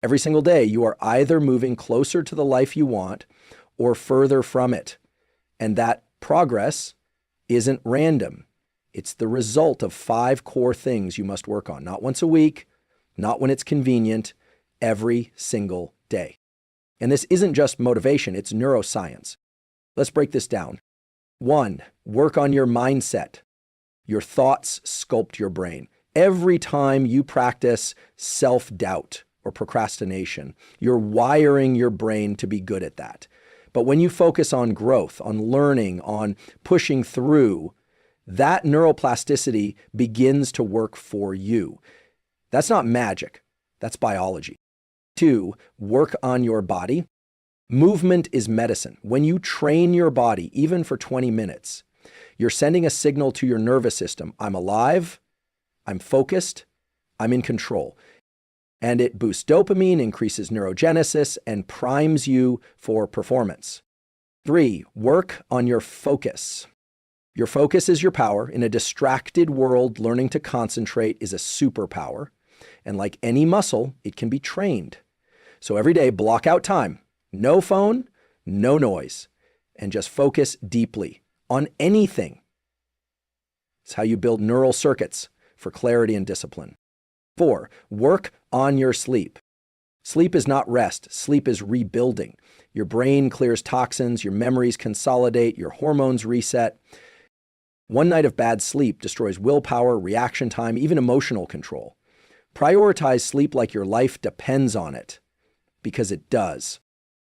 Every single day, you are either moving closer to the life you want or further from it. And that progress isn't random. It's the result of 5 core things you must work on, not once a week, not when it's convenient, every single day. And this isn't just motivation, it's neuroscience. Let's break this down. 1, work on your mindset. Your thoughts sculpt your brain. Every time you practice self-doubt or procrastination, you're wiring your brain to be good at that. But when you focus on growth, on learning, on pushing through, that neuroplasticity begins to work for you. That's not magic, that's biology. 2, work on your body. Movement is medicine. When you train your body, even for 20 minutes, you're sending a signal to your nervous system. I'm alive, I'm focused, I'm in control. And it boosts dopamine, increases neurogenesis, and primes you for performance. 3, work on your focus. Your focus is your power. In a distracted world, learning to concentrate is a superpower. And like any muscle, it can be trained. So every day, block out time. No phone, no noise, and just focus deeply on anything. It's how you build neural circuits for clarity and discipline. 4, work on your sleep. Sleep is not rest. Sleep is rebuilding. Your brain clears toxins, your memories consolidate, your hormones reset. One night of bad sleep destroys willpower, reaction time, even emotional control. Prioritize sleep like your life depends on it, because it does.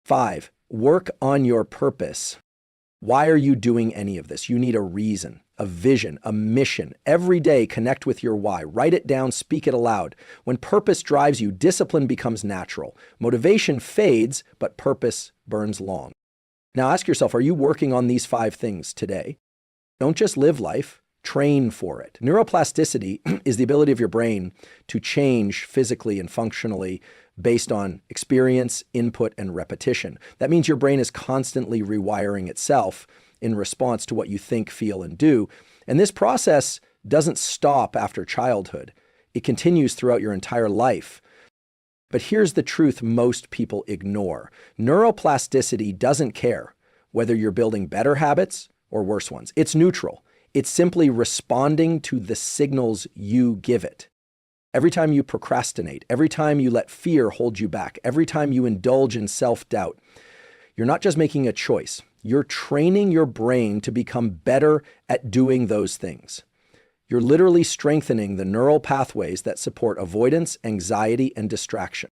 5, work on your purpose. Why are you doing any of this? You need a reason, a vision, a mission. Every day, connect with your why. Write it down, speak it aloud. When purpose drives you, discipline becomes natural. Motivation fades, but purpose burns long. Now ask yourself, are you working on these 5 things today? Don't just live life, train for it. Neuroplasticity is the ability of your brain to change physically and functionally based on experience, input, and repetition. That means your brain is constantly rewiring itself in response to what you think, feel, and do. And this process doesn't stop after childhood. It continues throughout your entire life. But here's the truth most people ignore. Neuroplasticity doesn't care whether you're building better habits or worse ones. It's neutral. It's simply responding to the signals you give it. Every time you procrastinate, every time you let fear hold you back, every time you indulge in self-doubt, you're not just making a choice. You're training your brain to become better at doing those things. You're literally strengthening the neural pathways that support avoidance, anxiety, and distraction.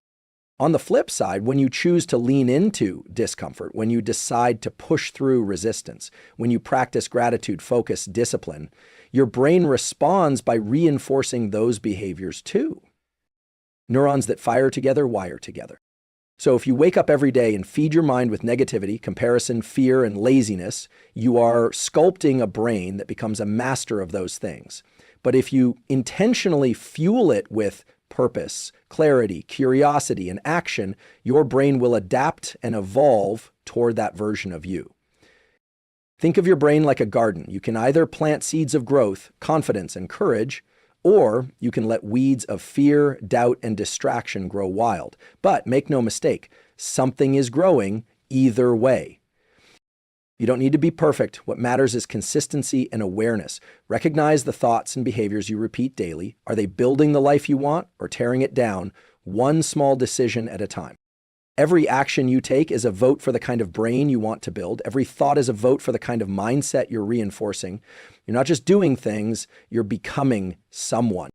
On the flip side, when you choose to lean into discomfort, when you decide to push through resistance, when you practice gratitude, focus, discipline, your brain responds by reinforcing those behaviors too. Neurons that fire together wire together. So if you wake up every day and feed your mind with negativity, comparison, fear, and laziness, you are sculpting a brain that becomes a master of those things. But if you intentionally fuel it with purpose, clarity, curiosity, and action, your brain will adapt and evolve toward that version of you. Think of your brain like a garden. You can either plant seeds of growth, confidence, and courage, or you can let weeds of fear, doubt, and distraction grow wild. But make no mistake, something is growing either way. You don't need to be perfect. What matters is consistency and awareness. Recognize the thoughts and behaviors you repeat daily. Are they building the life you want or tearing it down, one small decision at a time? Every action you take is a vote for the kind of brain you want to build. Every thought is a vote for the kind of mindset you're reinforcing. You're not just doing things, you're becoming someone.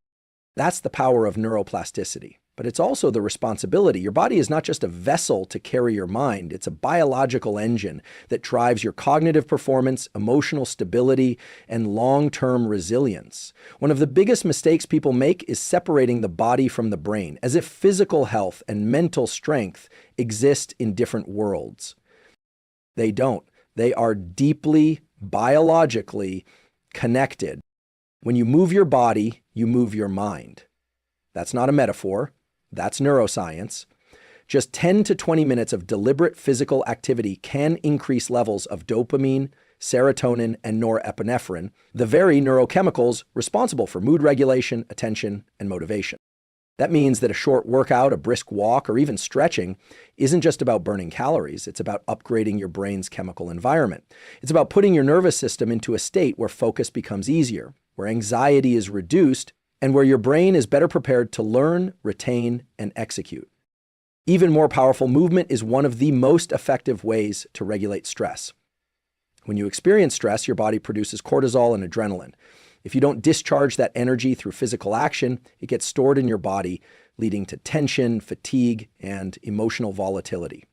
That's the power of neuroplasticity. But it's also the responsibility. Your body is not just a vessel to carry your mind. It's a biological engine that drives your cognitive performance, emotional stability, and long-term resilience. One of the biggest mistakes people make is separating the body from the brain, as if physical health and mental strength exist in different worlds. They don't. They are deeply biologically connected. When you move your body, you move your mind. That's not a metaphor. That's neuroscience. Just 10 to 20 minutes of deliberate physical activity can increase levels of dopamine, serotonin, and norepinephrine, the very neurochemicals responsible for mood regulation, attention, and motivation. That means that a short workout, a brisk walk, or even stretching isn't just about burning calories. It's about upgrading your brain's chemical environment. It's about putting your nervous system into a state where focus becomes easier, where anxiety is reduced, and where your brain is better prepared to learn, retain, and execute. Even more powerful, movement is one of the most effective ways to regulate stress. When you experience stress, your body produces cortisol and adrenaline. If you don't discharge that energy through physical action, it gets stored in your body, leading to tension, fatigue, and emotional volatility.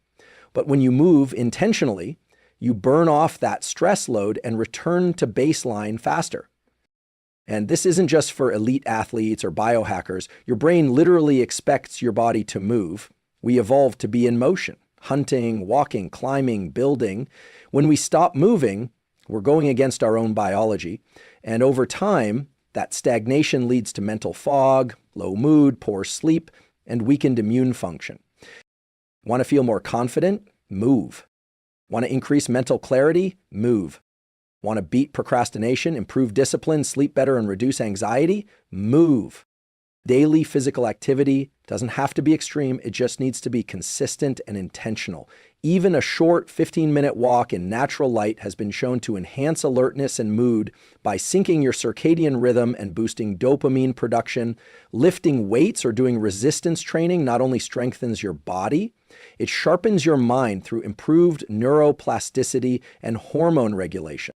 But when you move intentionally, you burn off that stress load and return to baseline faster. And this isn't just for elite athletes or biohackers. Your brain literally expects your body to move. We evolved to be in motion, hunting, walking, climbing, building. When we stop moving, we're going against our own biology. And over time, that stagnation leads to mental fog, low mood, poor sleep, and weakened immune function. Want to feel more confident? Move. Want to increase mental clarity? Move. Want to beat procrastination, improve discipline, sleep better, and reduce anxiety? Move. Daily physical activity doesn't have to be extreme. It just needs to be consistent and intentional. Even a short 15-minute walk in natural light has been shown to enhance alertness and mood by syncing your circadian rhythm and boosting dopamine production. Lifting weights or doing resistance training not only strengthens your body, it sharpens your mind through improved neuroplasticity and hormone regulation.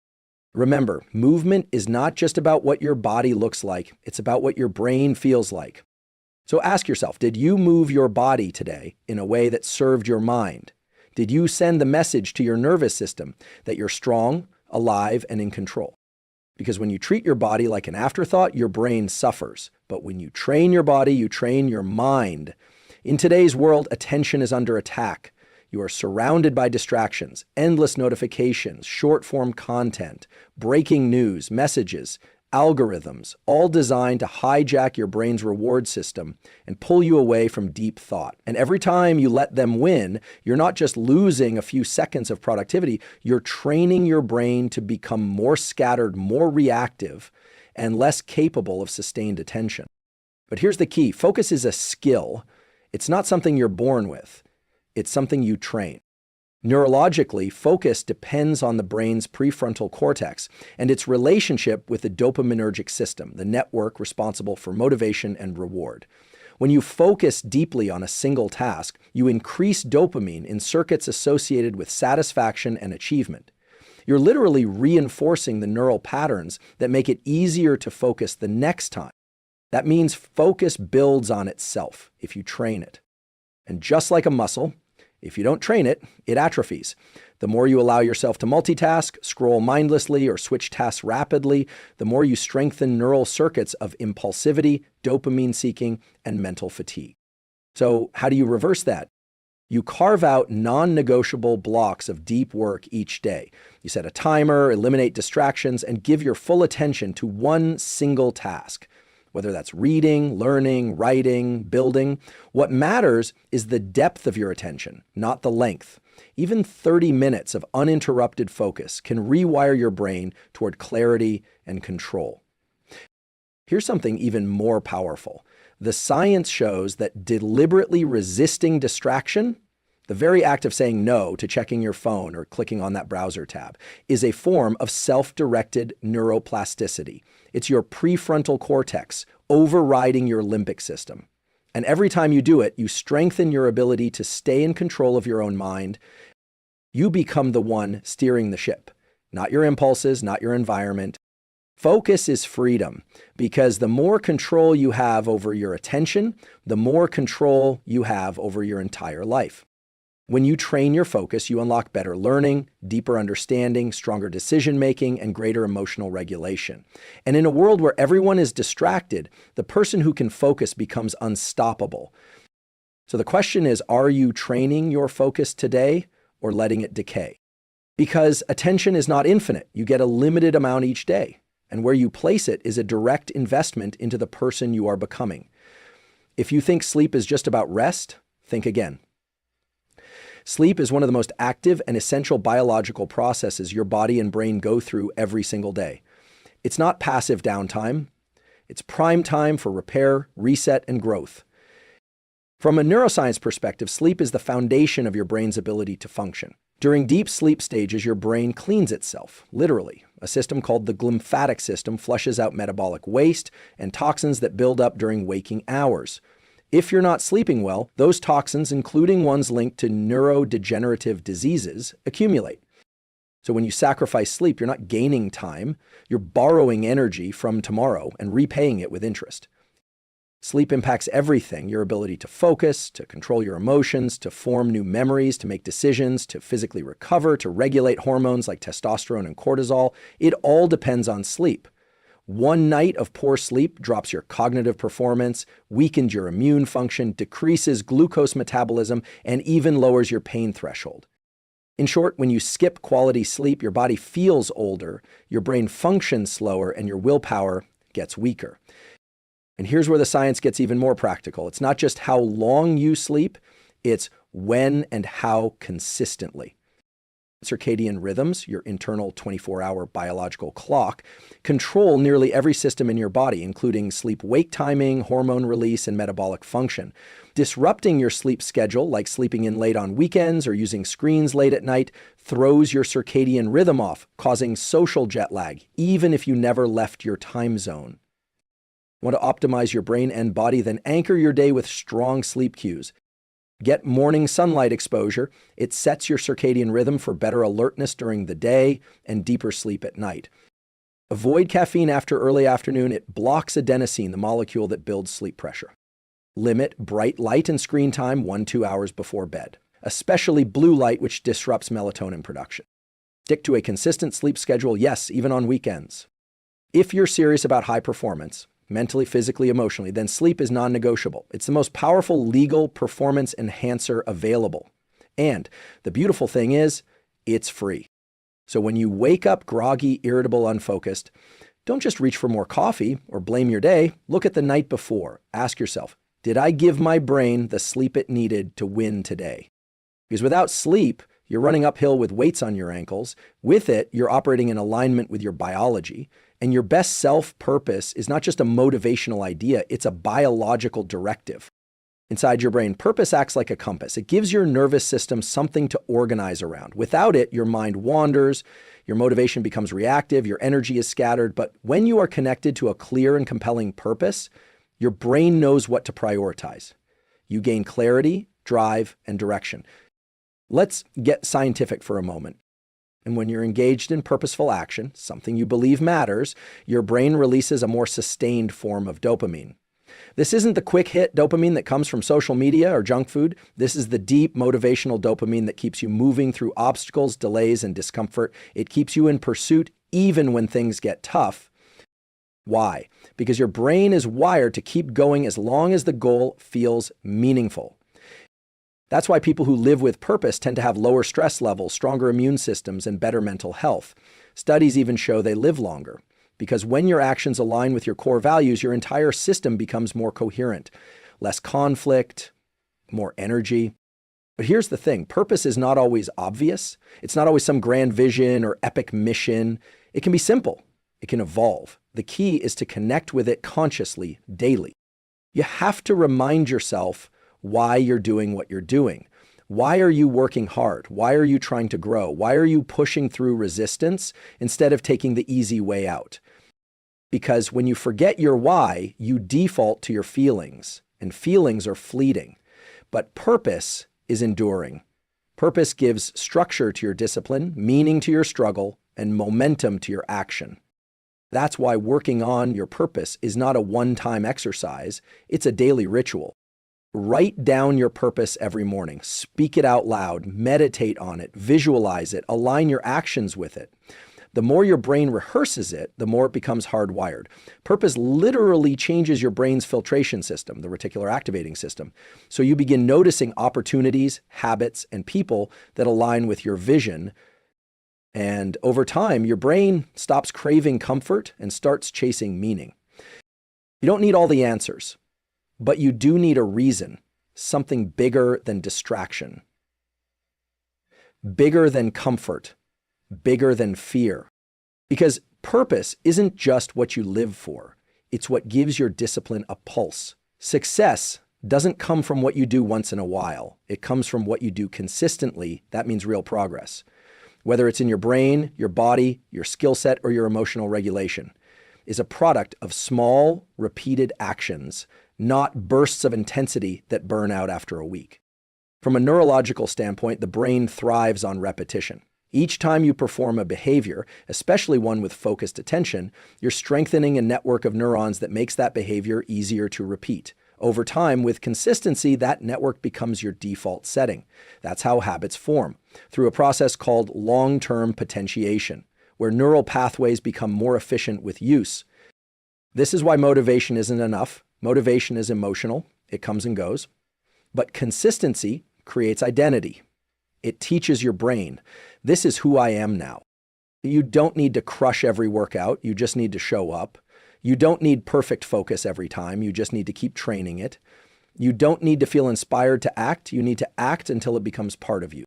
Remember, movement is not just about what your body looks like, it's about what your brain feels like. So ask yourself, did you move your body today in a way that served your mind? Did you send the message to your nervous system that you're strong, alive, and in control? Because when you treat your body like an afterthought, your brain suffers. But when you train your body, you train your mind. In today's world, attention is under attack. You are surrounded by distractions, endless notifications, short-form content, breaking news, messages, algorithms, all designed to hijack your brain's reward system and pull you away from deep thought. And every time you let them win, you're not just losing a few seconds of productivity, you're training your brain to become more scattered, more reactive, and less capable of sustained attention. But here's the key. Focus is a skill. It's not something you're born with. It's something you train. Neurologically, focus depends on the brain's prefrontal cortex and its relationship with the dopaminergic system, the network responsible for motivation and reward. When you focus deeply on a single task, you increase dopamine in circuits associated with satisfaction and achievement. You're literally reinforcing the neural patterns that make it easier to focus the next time. That means focus builds on itself if you train it. And just like a muscle, if you don't train it, it atrophies. The more you allow yourself to multitask, scroll mindlessly, or switch tasks rapidly, the more you strengthen neural circuits of impulsivity, dopamine seeking, and mental fatigue. So how do you reverse that? You carve out non-negotiable blocks of deep work each day. You set a timer, eliminate distractions, and give your full attention to one single task. Whether that's reading, learning, writing, building, what matters is the depth of your attention, not the length. Even 30 minutes of uninterrupted focus can rewire your brain toward clarity and control. Here's something even more powerful. The science shows that deliberately resisting distraction, the very act of saying no to checking your phone or clicking on that browser tab, is a form of self-directed neuroplasticity. It's your prefrontal cortex overriding your limbic system. And every time you do it, you strengthen your ability to stay in control of your own mind. You become the one steering the ship, not your impulses, not your environment. Focus is freedom, because the more control you have over your attention, the more control you have over your entire life. When you train your focus, you unlock better learning, deeper understanding, stronger decision-making, and greater emotional regulation. And in a world where everyone is distracted, the person who can focus becomes unstoppable. So the question is, are you training your focus today or letting it decay? Because attention is not infinite. You get a limited amount each day. And where you place it is a direct investment into the person you are becoming. If you think sleep is just about rest, think again. Sleep is one of the most active and essential biological processes your body and brain go through every single day. It's not passive downtime. It's prime time for repair, reset, and growth. From a neuroscience perspective, sleep is the foundation of your brain's ability to function. During deep sleep stages, your brain cleans itself, literally. A system called the glymphatic system flushes out metabolic waste and toxins that build up during waking hours. If you're not sleeping well, those toxins, including ones linked to neurodegenerative diseases, accumulate. So when you sacrifice sleep, you're not gaining time, you're borrowing energy from tomorrow and repaying it with interest. Sleep impacts everything: your ability to focus, to control your emotions, to form new memories, to make decisions, to physically recover, to regulate hormones like testosterone and cortisol. It all depends on sleep. One night of poor sleep drops your cognitive performance, weakens your immune function, decreases glucose metabolism, and even lowers your pain threshold. In short, when you skip quality sleep, your body feels older, your brain functions slower, and your willpower gets weaker. And here's where the science gets even more practical. It's not just how long you sleep, it's when and how consistently. Circadian rhythms, your internal 24-hour biological clock, control nearly every system in your body, including sleep-wake timing, hormone release, and metabolic function. Disrupting your sleep schedule, like sleeping in late on weekends or using screens late at night, throws your circadian rhythm off, causing social jet lag, even if you never left your time zone. Want to optimize your brain and body? Then anchor your day with strong sleep cues. Get morning sunlight exposure. It sets your circadian rhythm for better alertness during the day and deeper sleep at night. Avoid caffeine after early afternoon. It blocks adenosine, the molecule that builds sleep pressure. Limit bright light and screen time 1-2 hours before bed, especially blue light, which disrupts melatonin production. Stick to a consistent sleep schedule, yes, even on weekends. If you're serious about high performance, mentally, physically, emotionally, then sleep is non-negotiable. It's the most powerful legal performance enhancer available. And the beautiful thing is, it's free. So when you wake up groggy, irritable, unfocused, don't just reach for more coffee or blame your day. Look at the night before. Ask yourself, did I give my brain the sleep it needed to win today? Because without sleep, you're running uphill with weights on your ankles. With it, you're operating in alignment with your biology. And your best self-purpose is not just a motivational idea, it's a biological directive. Inside your brain, purpose acts like a compass. It gives your nervous system something to organize around. Without it, your mind wanders, your motivation becomes reactive, your energy is scattered. But when you are connected to a clear and compelling purpose, your brain knows what to prioritize. You gain clarity, drive, and direction. Let's get scientific for a moment. And when you're engaged in purposeful action, something you believe matters, your brain releases a more sustained form of dopamine. This isn't the quick hit dopamine that comes from social media or junk food. This is the deep motivational dopamine that keeps you moving through obstacles, delays, and discomfort. It keeps you in pursuit even when things get tough. Why? Because your brain is wired to keep going as long as the goal feels meaningful. That's why people who live with purpose tend to have lower stress levels, stronger immune systems, and better mental health. Studies even show they live longer. Because when your actions align with your core values, your entire system becomes more coherent. Less conflict, more energy. But here's the thing, purpose is not always obvious. It's not always some grand vision or epic mission. It can be simple. It can evolve. The key is to connect with it consciously, daily. You have to remind yourself why you're doing what you're doing. Why are you working hard? Why are you trying to grow? Why are you pushing through resistance instead of taking the easy way out? Because when you forget your why, you default to your feelings, and feelings are fleeting. But purpose is enduring. Purpose gives structure to your discipline, meaning to your struggle, and momentum to your action. That's why working on your purpose is not a one-time exercise, it's a daily ritual. Write down your purpose every morning. Speak it out loud. Meditate on it. Visualize it. Align your actions with it. The more your brain rehearses it, the more it becomes hardwired. Purpose literally changes your brain's filtration system, the reticular activating system. So you begin noticing opportunities, habits, and people that align with your vision. And over time, your brain stops craving comfort and starts chasing meaning. You don't need all the answers. But you do need a reason, something bigger than distraction, bigger than comfort, bigger than fear. Because purpose isn't just what you live for, it's what gives your discipline a pulse. Success doesn't come from what you do once in a while. It comes from what you do consistently. That means real progress. Whether it's in your brain, your body, your skill set, or your emotional regulation, is a product of small, repeated actions, not bursts of intensity that burn out after a week. From a neurological standpoint, the brain thrives on repetition. Each time you perform a behavior, especially one with focused attention, you're strengthening a network of neurons that makes that behavior easier to repeat. Over time, with consistency, that network becomes your default setting. That's how habits form, through a process called long-term potentiation, where neural pathways become more efficient with use. This is why motivation isn't enough. Motivation is emotional. It comes and goes. But consistency creates identity. It teaches your brain, this is who I am now. You don't need to crush every workout. You just need to show up. You don't need perfect focus every time. You just need to keep training it. You don't need to feel inspired to act. You need to act until it becomes part of you.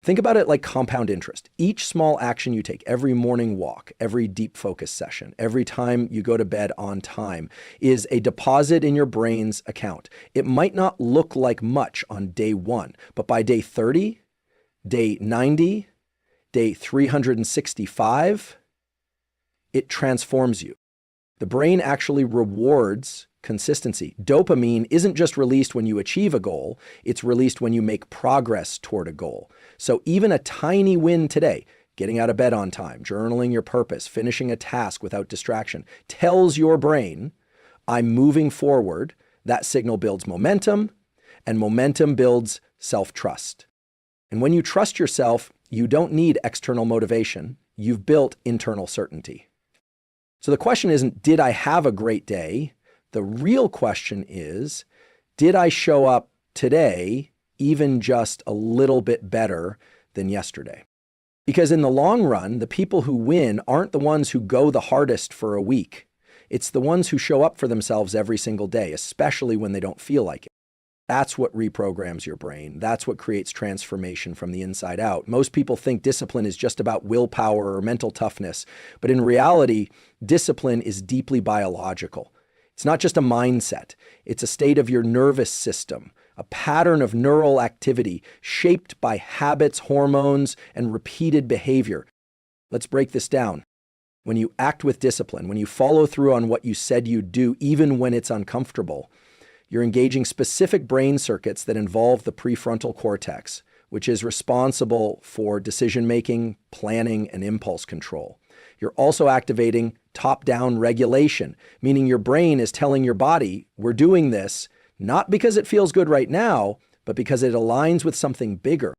Think about it like compound interest. Each small action you take, every morning walk, every deep focus session, every time you go to bed on time, is a deposit in your brain's account. It might not look like much on day 1, but by day 30, day 90, day 365, it transforms you. The brain actually rewards consistency. Dopamine isn't just released when you achieve a goal, it's released when you make progress toward a goal. So even a tiny win today, getting out of bed on time, journaling your purpose, finishing a task without distraction, tells your brain, I'm moving forward. That signal builds momentum, and momentum builds self-trust. And when you trust yourself, you don't need external motivation. You've built internal certainty. So the question isn't, did I have a great day? The real question is, did I show up today even just a little bit better than yesterday? Because in the long run, the people who win aren't the ones who go the hardest for a week. It's the ones who show up for themselves every single day, especially when they don't feel like it. That's what reprograms your brain. That's what creates transformation from the inside out. Most people think discipline is just about willpower or mental toughness, but in reality, discipline is deeply biological. It's not just a mindset. It's a state of your nervous system, a pattern of neural activity shaped by habits, hormones, and repeated behavior. Let's break this down. When you act with discipline, when you follow through on what you said you'd do, even when it's uncomfortable, you're engaging specific brain circuits that involve the prefrontal cortex, which is responsible for decision-making, planning, and impulse control. You're also activating top-down regulation, meaning your brain is telling your body, we're doing this not because it feels good right now, but because it aligns with something bigger.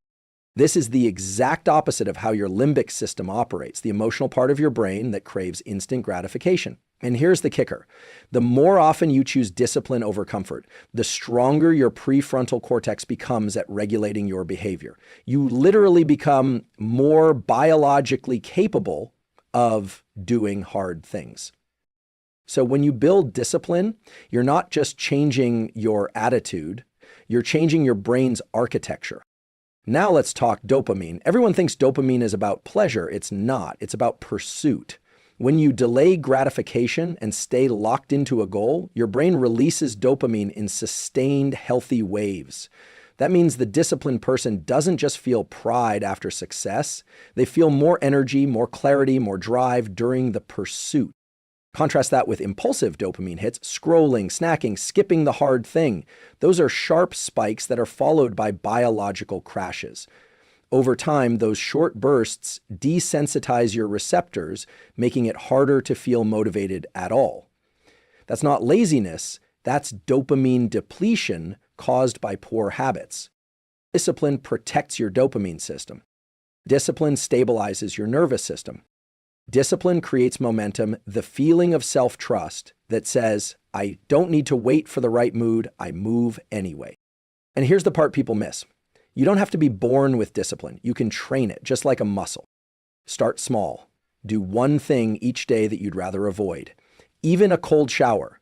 This is the exact opposite of how your limbic system operates, the emotional part of your brain that craves instant gratification. And here's the kicker. The more often you choose discipline over comfort, the stronger your prefrontal cortex becomes at regulating your behavior. You literally become more biologically capable of doing hard things. So when you build discipline, you're not just changing your attitude, you're changing your brain's architecture. Now let's talk dopamine. Everyone thinks dopamine is about pleasure. It's not. It's about pursuit. When you delay gratification and stay locked into a goal, your brain releases dopamine in sustained, healthy waves. That means the disciplined person doesn't just feel pride after success. They feel more energy, more clarity, more drive during the pursuit. Contrast that with impulsive dopamine hits, scrolling, snacking, skipping the hard thing. Those are sharp spikes that are followed by biological crashes. Over time, those short bursts desensitize your receptors, making it harder to feel motivated at all. That's not laziness, that's dopamine depletion caused by poor habits. Discipline protects your dopamine system. Discipline stabilizes your nervous system. Discipline creates momentum, the feeling of self-trust that says, I don't need to wait for the right mood, I move anyway. And here's the part people miss. You don't have to be born with discipline. You can train it, just like a muscle. Start small. Do one thing each day that you'd rather avoid. Even a cold shower.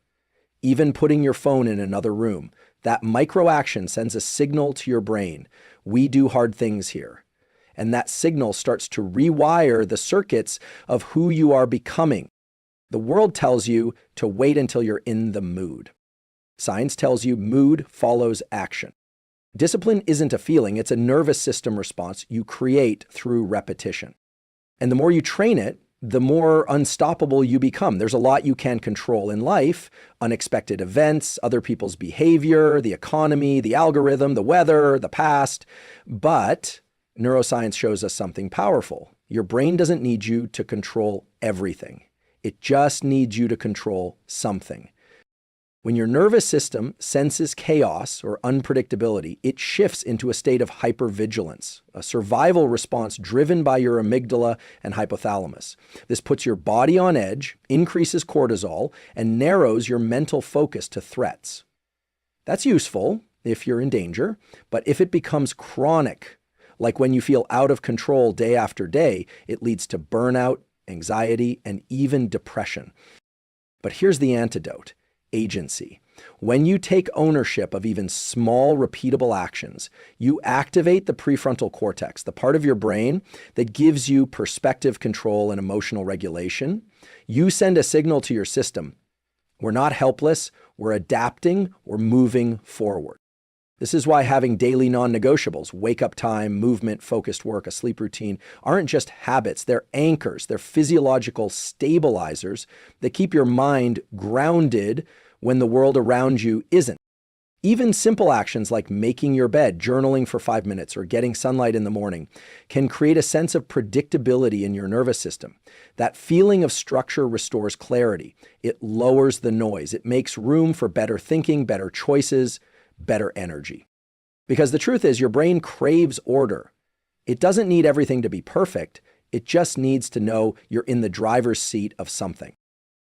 Even putting your phone in another room. That micro action sends a signal to your brain. We do hard things here. And that signal starts to rewire the circuits of who you are becoming. The world tells you to wait until you're in the mood. Science tells you mood follows action. Discipline isn't a feeling, it's a nervous system response you create through repetition. And the more you train it, the more unstoppable you become. There's a lot you can control in life: unexpected events, other people's behavior, the economy, the algorithm, the weather, the past. But neuroscience shows us something powerful. Your brain doesn't need you to control everything. It just needs you to control something. When your nervous system senses chaos or unpredictability, it shifts into a state of hypervigilance, a survival response driven by your amygdala and hypothalamus. This puts your body on edge, increases cortisol, and narrows your mental focus to threats. That's useful if you're in danger, but if it becomes chronic, like when you feel out of control day after day, it leads to burnout, anxiety, and even depression. But here's the antidote: agency. When you take ownership of even small, repeatable actions, you activate the prefrontal cortex, the part of your brain that gives you perspective control and emotional regulation. You send a signal to your system: we're not helpless, we're adapting, we're moving forward. This is why having daily non-negotiables, wake-up time, movement, focused work, a sleep routine, aren't just habits, they're anchors, they're physiological stabilizers that keep your mind grounded when the world around you isn't. Even simple actions like making your bed, journaling for 5 minutes, or getting sunlight in the morning can create a sense of predictability in your nervous system. That feeling of structure restores clarity. It lowers the noise. It makes room for better thinking, better choices, better energy. Because the truth is, your brain craves order. It doesn't need everything to be perfect. It just needs to know you're in the driver's seat of something.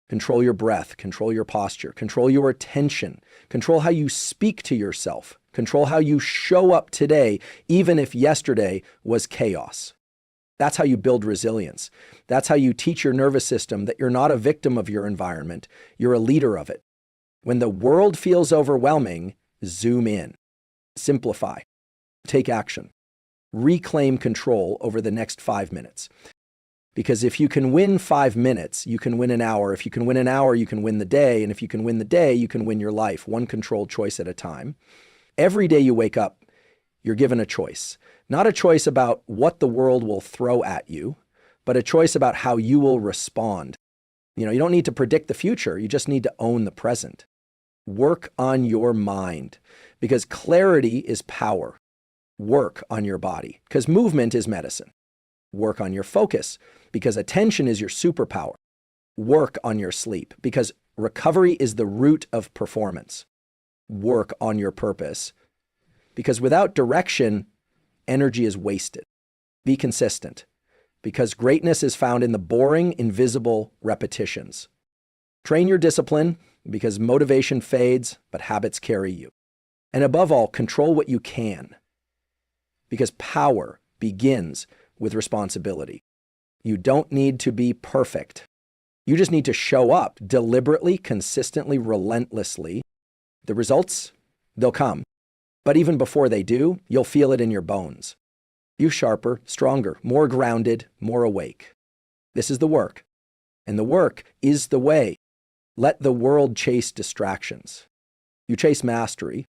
Control your breath, control your posture, control your attention, control how you speak to yourself, control how you show up today, even if yesterday was chaos. That's how you build resilience. That's how you teach your nervous system that you're not a victim of your environment, you're a leader of it. When the world feels overwhelming, zoom in, simplify, take action, reclaim control over the next 5 minutes. Because if you can win 5 minutes, you can win an hour. If you can win an hour, you can win the day. And if you can win the day, you can win your life, one controlled choice at a time. Every day you wake up, you're given a choice. Not a choice about what the world will throw at you, but a choice about how you will respond. You don't need to predict the future. You just need to own the present. Work on your mind, because clarity is power. Work on your body, because movement is medicine. Work on your focus, because attention is your superpower. Work on your sleep, because recovery is the root of performance. Work on your purpose, because without direction, energy is wasted. Be consistent, because greatness is found in the boring, invisible repetitions. Train your discipline, because motivation fades, but habits carry you. And above all, control what you can, because power begins with responsibility. You don't need to be perfect. You just need to show up deliberately, consistently, relentlessly. The results, they'll come. But even before they do, you'll feel it in your bones. You sharper, stronger, more grounded, more awake. This is the work. And the work is the way. Let the world chase distractions. You chase mastery,